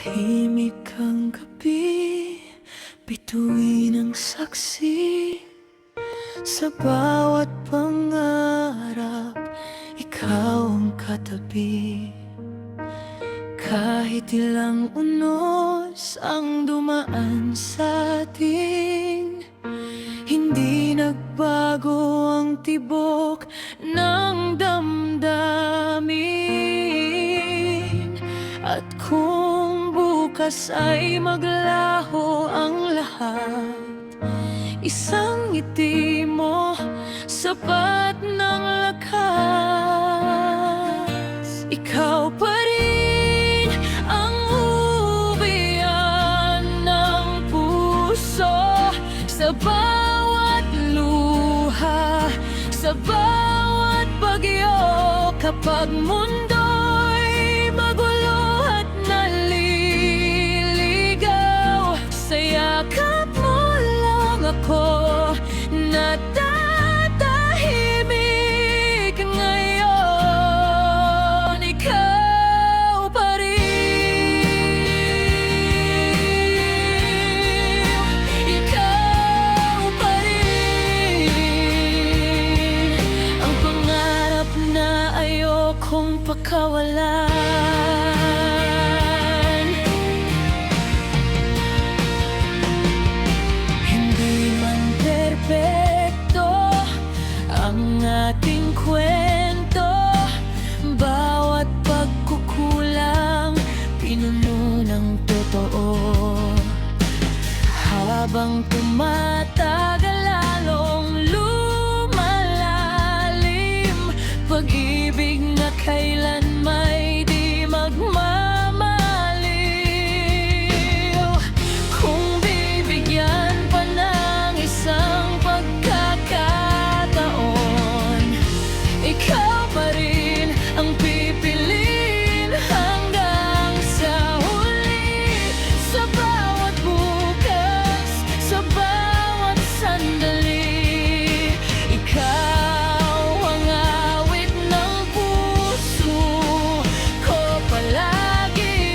Tahimik ang gabi, bituin ang saksi. Sa bawat pangarap, ikaw ang katabi. Kahit ilang unos ang dumaan sa atin, hindi nagbago ang tibok ng damdamin. At kung bukas ay maglaho ang lahat, isang ngiti mo sapat ng lakas. Ikaw pa rin ang uwian ng puso, sa bawat luha, sa bawat bagyo. Kapag mundo'y magulo at naliligaw, sa yakap mo lang ako natatahimik ngayon. Ikaw pa rin, ikaw pa rin ang pangarap na ayokong pakawalan. Ating kwento, bawat pagkukulang pinuno ng totoo. Habang tumatagal, lalong lumalalim pag-ibig na kailan may di magmamaliw. Kung bibigyan pa ng isang ikaw pa rin ang pipiliin hanggang sa huli. Sa bawat bukas, sa bawat sandali, ikaw ang awit ng puso ko palagi.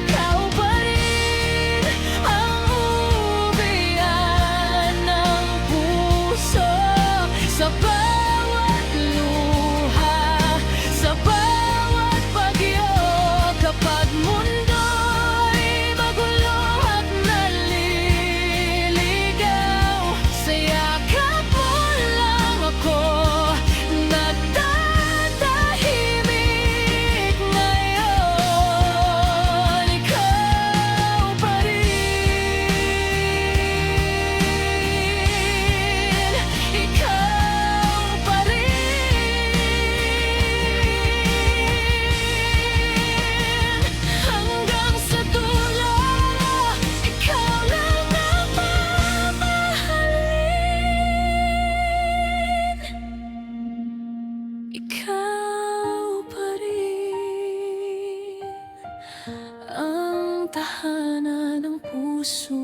Ikaw pa rin ang uwian ng puso, sa bawat luha, sa bawat bagyo. Kapag mundo'y magulo at naliligaw, sa yakap mo lang ako nagtatahimik ngayon. Ikaw pa rin, ikaw pa rin, hanggang sa dulo, ikaw lang ang mamahalin. Ikaw pa rin ang tahanan ng puso